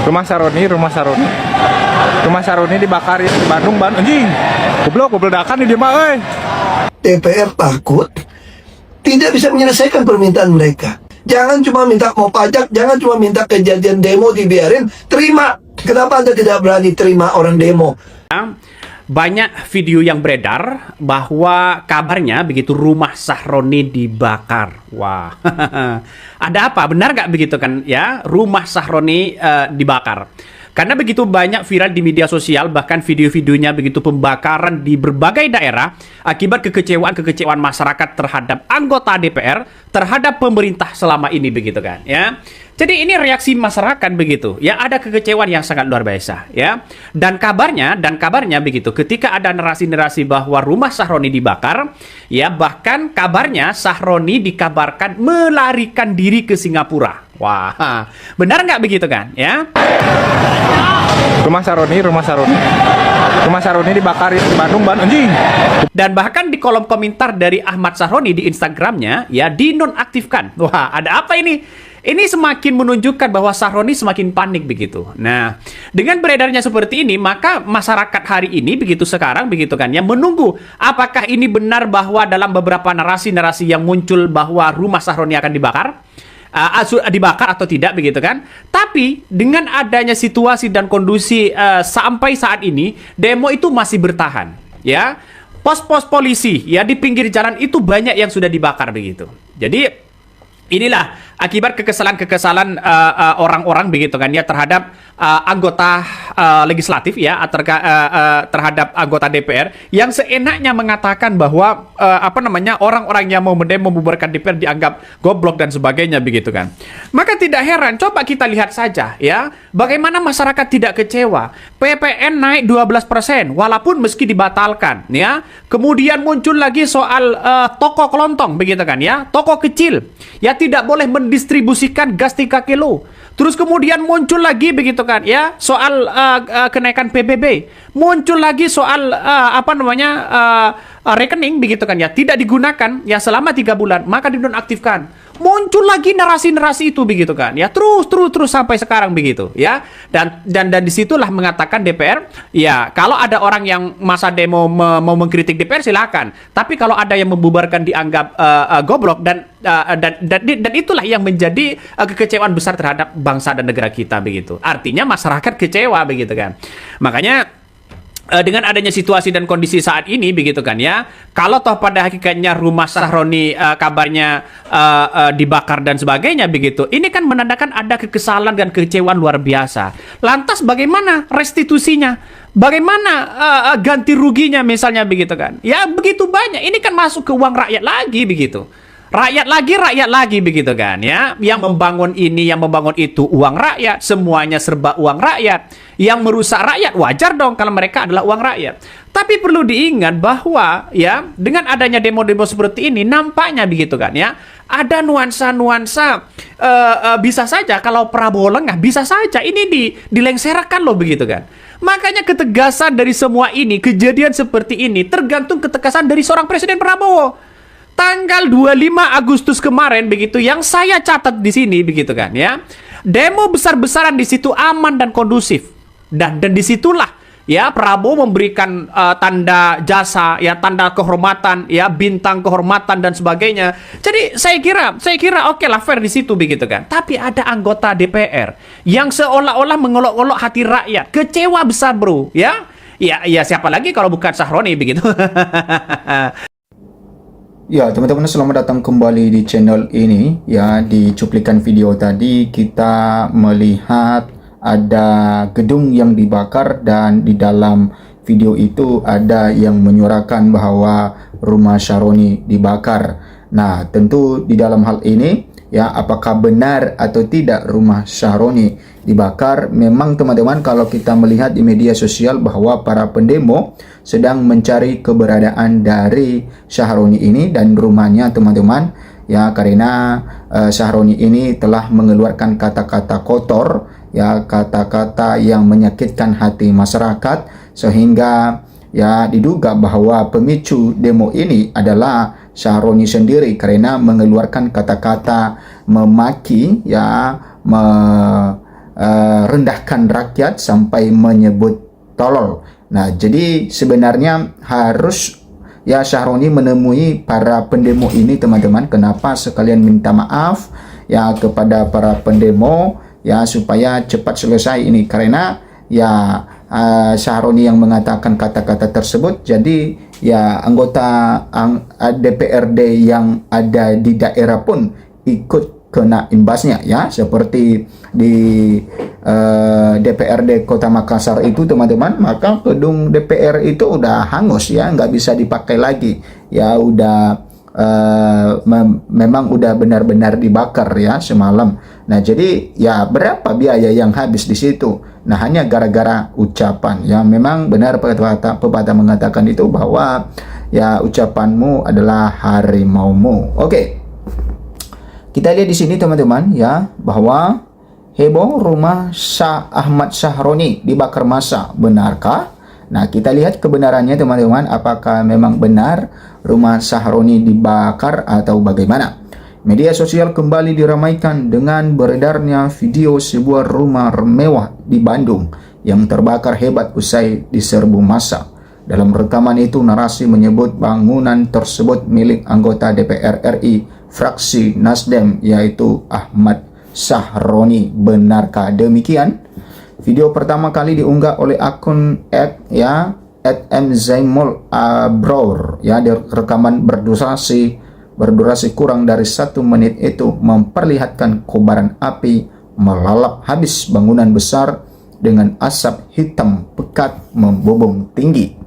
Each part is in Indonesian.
Rumah Saroni. Rumah Saroni dibakar ya di Bandung, anjing. Goblok ledakan di dia mah euy. DPR takut tidak bisa menyelesaikan permintaan mereka. Jangan cuma minta mau pajak, jangan cuma minta kejadian demo dibiarin, terima. Kenapa Anda tidak berani terima orang demo? Banyak video yang beredar bahwa kabarnya begitu rumah Sahroni dibakar. Wah, ada apa? Benar nggak begitu kan ya? Rumah Sahroni dibakar. Karena begitu banyak viral di media sosial, bahkan video-videonya begitu pembakaran di berbagai daerah akibat kekecewaan masyarakat terhadap anggota DPR, terhadap pemerintah selama ini begitu kan ya. Jadi ini reaksi masyarakat begitu ya, ada kekecewaan yang sangat luar biasa ya. Dan kabarnya begitu ketika ada narasi-narasi bahwa rumah Sahroni dibakar ya, bahkan kabarnya Sahroni dikabarkan melarikan diri ke Singapura. Wah, benar nggak begitu kan ya? Rumah Saroni dibakar ya di Bandung, anjing. Dan bahkan di kolom komentar dari Ahmad Sahroni di Instagramnya ya dinonaktifkan. Wah, ada apa ini? Ini semakin menunjukkan bahwa Sahroni semakin panik begitu. Nah, dengan beredarnya seperti ini, maka masyarakat hari ini begitu sekarang begitu kan ya menunggu apakah ini benar bahwa dalam beberapa narasi-narasi yang muncul bahwa rumah Sahroni akan dibakar atau tidak begitu kan. Tapi dengan adanya situasi dan kondisi sampai saat ini demo itu masih bertahan ya. Pos-pos polisi ya di pinggir jalan itu banyak yang sudah dibakar begitu. Jadi inilah akibat kekesalan orang-orang begitu kan ya terhadap anggota legislatif ya terhadap anggota DPR yang seenaknya mengatakan bahwa orang-orang yang mau mendemo membubarkan DPR dianggap goblok dan sebagainya begitu kan. Maka tidak heran, coba kita lihat saja ya bagaimana masyarakat tidak kecewa. PPN naik 12% walaupun meski dibatalkan ya. Kemudian muncul lagi soal toko kelontong begitu kan ya, toko kecil ya tidak boleh mendistribusikan gas 3 kilo. Terus kemudian muncul lagi begitu kan ya soal kenaikan PBB. Muncul lagi soal rekening begitu kan ya tidak digunakan ya selama 3 bulan maka dinonaktifkan. Muncul lagi narasi-narasi itu begitu kan ya terus sampai sekarang begitu ya. Dan disitulah mengatakan DPR ya kalau ada orang yang masa demo mau mengkritik DPR silakan. Tapi kalau ada yang membubarkan dianggap goblok dan itulah yang menjadi kekecewaan besar terhadap bangsa dan negara kita begitu. Artinya masyarakat kecewa begitu kan. Makanya dengan adanya situasi dan kondisi saat ini begitu kan ya, kalau toh pada hakikatnya rumah Sahroni kabarnya dibakar dan sebagainya begitu, ini kan menandakan ada kekesalan dan kekecewaan luar biasa. Lantas bagaimana restitusinya? Bagaimana ganti ruginya misalnya begitu kan? Ya begitu banyak, ini kan masuk ke uang rakyat lagi begitu. Rakyat lagi begitu kan ya. Yang membangun ini, yang membangun itu uang rakyat, semuanya serba uang rakyat. Yang merusak rakyat wajar dong kalau mereka adalah uang rakyat. Tapi perlu diingat bahwa ya dengan adanya demo-demo seperti ini nampaknya begitu kan ya. Ada nuansa-nuansa bisa saja kalau Prabowo lengah bisa saja ini dilengsarkan loh begitu kan. Makanya ketegasan dari semua ini, kejadian seperti ini tergantung ketegasan dari seorang Presiden Prabowo. Tanggal 25 Agustus kemarin begitu yang saya catat di sini begitu kan ya. Demo besar-besaran di situ aman dan kondusif. Dan disitulah ya Prabowo memberikan tanda jasa ya, tanda kehormatan ya, bintang kehormatan dan sebagainya. Jadi saya kira oke lah fair di situ begitu kan. Tapi ada anggota DPR yang seolah-olah mengolok-olok hati rakyat. Kecewa besar bro ya. Ya siapa lagi kalau bukan Sahroni begitu. Ya, teman-teman, selamat datang kembali di channel ini. Ya, di cuplikan video tadi kita melihat ada gedung yang dibakar dan di dalam video itu ada yang menyuarakan bahwa rumah Sahroni dibakar. Nah, tentu di dalam hal ini ya, apakah benar atau tidak rumah Sahroni dibakar? Memang teman-teman kalau kita melihat di media sosial bahwa para pendemo sedang mencari keberadaan dari Sahroni ini dan rumahnya teman-teman ya, karena Sahroni ini telah mengeluarkan kata-kata kotor ya, kata-kata yang menyakitkan hati masyarakat sehingga ya diduga bahwa pemicu demo ini adalah Sahroni sendiri karena mengeluarkan kata-kata memaki ya, rendahkan rakyat sampai menyebut tolol. Nah, jadi sebenarnya harus ya Syahroni menemui para pendemo ini, teman-teman. Kenapa sekalian minta maaf ya kepada para pendemo ya supaya cepat selesai ini, karena ya Syahroni yang mengatakan kata-kata tersebut, jadi ya anggota DPRD yang ada di daerah pun ikut kena imbasnya ya, seperti di DPRD Kota Makassar itu, teman-teman. Maka gedung DPR itu udah hangus ya, nggak bisa dipakai lagi ya, udah memang udah benar-benar dibakar ya semalam. Nah, jadi ya berapa biaya yang habis di situ? Nah, hanya gara-gara ucapan ya. Memang benar pepatah mengatakan itu bahwa ya ucapanmu adalah harimaumu. Oke. Kita lihat di sini, teman-teman ya, bahwa heboh rumah Ahmad Syahroni dibakar massa. Benarkah? Nah, kita lihat kebenarannya, teman-teman. Apakah memang benar rumah Syahroni dibakar atau bagaimana? Media sosial kembali diramaikan dengan beredarnya video sebuah rumah mewah di Bandung yang terbakar hebat usai diserbu massa. Dalam rekaman itu, narasi menyebut bangunan tersebut milik anggota DPR RI fraksi Nasdem, yaitu Ahmad Syahroni. Benarkah demikian? Video pertama kali diunggah oleh akun @mzaimul abror ya. Rekaman berdurasi kurang dari 1 menit itu memperlihatkan kobaran api melalap habis bangunan besar dengan asap hitam pekat membumbung tinggi.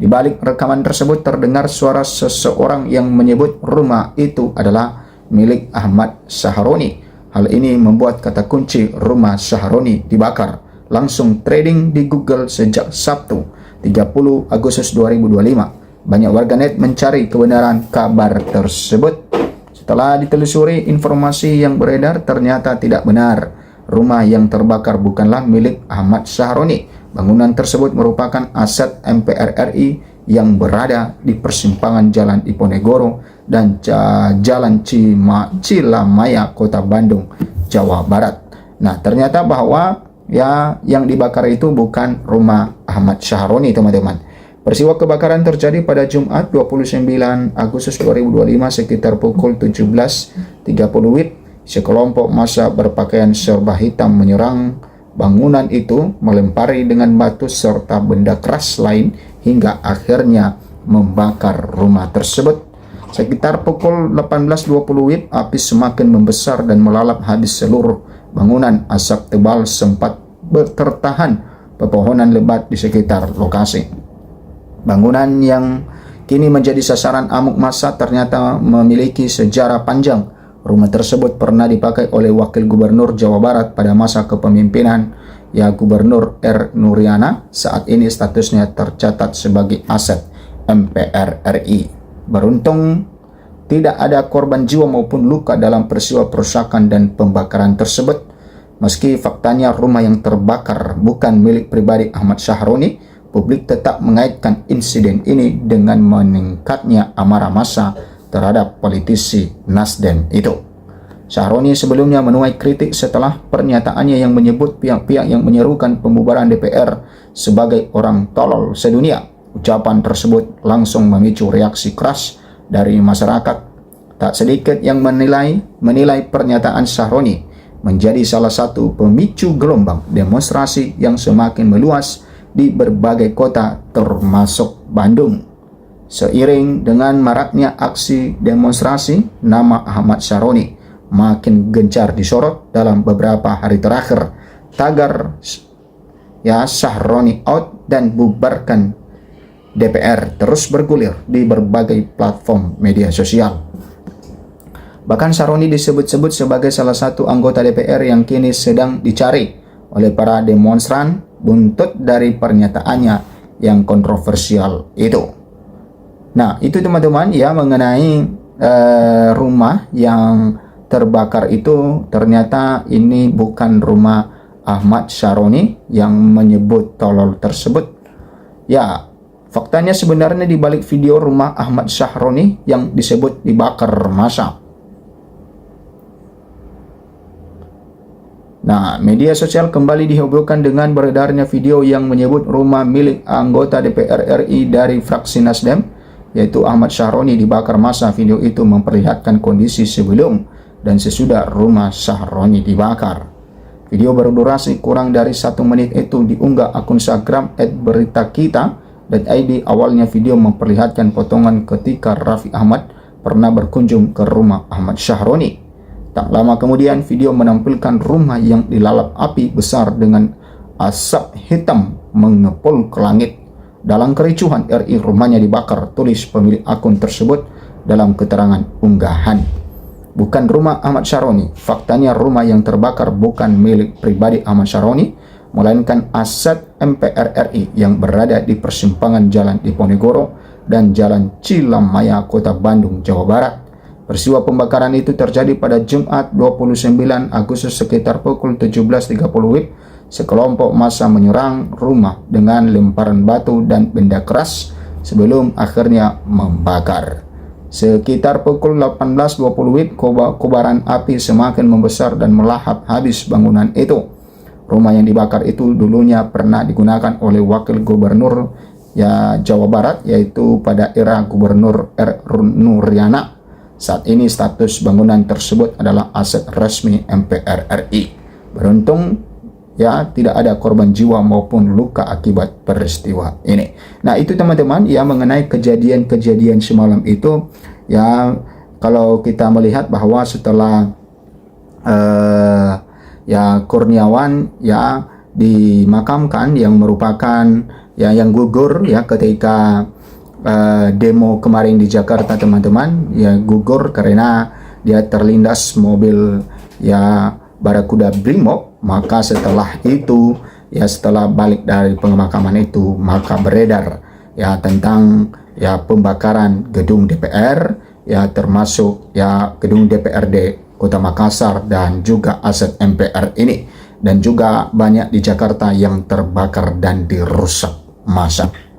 Di balik rekaman tersebut terdengar suara seseorang yang menyebut rumah itu adalah milik Ahmad Syahroni. Hal ini membuat kata kunci rumah Syahroni dibakar langsung trending di Google sejak Sabtu 30 Agustus 2025. Banyak warganet mencari kebenaran kabar tersebut. Setelah ditelusuri, informasi yang beredar ternyata tidak benar. Rumah yang terbakar bukanlah milik Ahmad Syahroni. Bangunan tersebut merupakan aset MPR RI yang berada di persimpangan Jalan Diponegoro dan Jalan Cilamaya, Kota Bandung, Jawa Barat. Nah, ternyata bahwa ya yang dibakar itu bukan rumah Ahmad Syahroni, teman-teman. Peristiwa kebakaran terjadi pada Jumat 29 Agustus 2025 sekitar pukul 17.30 WIB. Sekelompok massa berpakaian serba hitam menyerang bangunan itu, melempari dengan batu serta benda keras lain hingga akhirnya membakar rumah tersebut. Sekitar pukul 18.20 WIB, api semakin membesar dan melalap habis seluruh bangunan. Asap tebal sempat tertahan pepohonan lebat di sekitar lokasi. Bangunan yang kini menjadi sasaran amuk massa ternyata memiliki sejarah panjang. Rumah tersebut pernah dipakai oleh Wakil Gubernur Jawa Barat pada masa kepemimpinan ya Gubernur R. Nuriana. Saat ini statusnya tercatat sebagai aset MPR RI. Beruntung tidak ada korban jiwa maupun luka dalam peristiwa perusakan dan pembakaran tersebut. Meski faktanya rumah yang terbakar bukan milik pribadi Ahmad Syahroni, publik tetap mengaitkan insiden ini dengan meningkatnya amarah massa terhadap politisi Nasdem itu. Syahroni sebelumnya menuai kritik setelah pernyataannya yang menyebut pihak-pihak yang menyerukan pembubaran DPR sebagai orang tolol sedunia. Ucapan tersebut langsung memicu reaksi keras dari masyarakat. Tak sedikit yang menilai pernyataan Syahroni menjadi salah satu pemicu gelombang demonstrasi yang semakin meluas di berbagai kota termasuk Bandung. Seiring dengan maraknya aksi demonstrasi, nama Ahmad Syahroni makin gencar disorot dalam beberapa hari terakhir. Tagar ya Syahroni out dan bubarkan DPR terus bergulir di berbagai platform media sosial. Bahkan Syahroni disebut-sebut sebagai salah satu anggota DPR yang kini sedang dicari oleh para demonstran buntut dari pernyataannya yang kontroversial itu. Nah, itu teman-teman ya mengenai rumah yang terbakar itu. Ternyata ini bukan rumah Ahmad Syahroni yang menyebut tolol tersebut. Ya, faktanya sebenarnya di balik video rumah Ahmad Syahroni yang disebut dibakar massa. Nah, media sosial kembali dihebohkan dengan beredarnya video yang menyebut rumah milik anggota DPR RI dari fraksi Nasdem, yaitu Ahmad Syahroni, dibakar massa. Video itu memperlihatkan kondisi sebelum dan sesudah rumah Syahroni dibakar. Video berdurasi kurang dari 1 menit itu diunggah akun Instagram @beritakita.id. Awalnya video memperlihatkan potongan ketika Raffi Ahmad pernah berkunjung ke rumah Ahmad Syahroni. Tak lama kemudian video menampilkan rumah yang dilalap api besar dengan asap hitam mengepul ke langit. Dalam kericuhan, RI rumahnya dibakar, tulis pemilik akun tersebut dalam keterangan unggahan. Bukan rumah Ahmad Syahroni. Faktanya rumah yang terbakar bukan milik pribadi Ahmad Syahroni, melainkan aset MPR RI yang berada di persimpangan Jalan Diponegoro dan Jalan Cilamaya, Kota Bandung, Jawa Barat. Peristiwa pembakaran itu terjadi pada Jumat 29 Agustus sekitar pukul 17.30 WIB. Sekelompok massa menyerang rumah dengan lemparan batu dan benda keras sebelum akhirnya membakar. Sekitar pukul 18.20 WIB, kobaran api semakin membesar dan melahap habis bangunan itu. Rumah yang dibakar itu dulunya pernah digunakan oleh Wakil Gubernur Jawa Barat, yaitu pada era Gubernur Nuriana. Saat ini status bangunan tersebut adalah aset resmi MPR RI. Beruntung tidak ada korban jiwa maupun luka akibat peristiwa ini. Nah, itu teman-teman mengenai kejadian-kejadian semalam itu. Kalau kita melihat bahwa setelah Kurniawan dimakamkan, yang merupakan yang gugur ketika demo kemarin di Jakarta, teman-teman, gugur karena dia terlindas mobil Barakuda Brimob. Maka setelah itu, setelah balik dari pemakaman itu, maka beredar tentang pembakaran gedung DPR, termasuk gedung DPRD Kota Makassar dan juga aset MPR ini, dan juga banyak di Jakarta yang terbakar dan dirusak massa.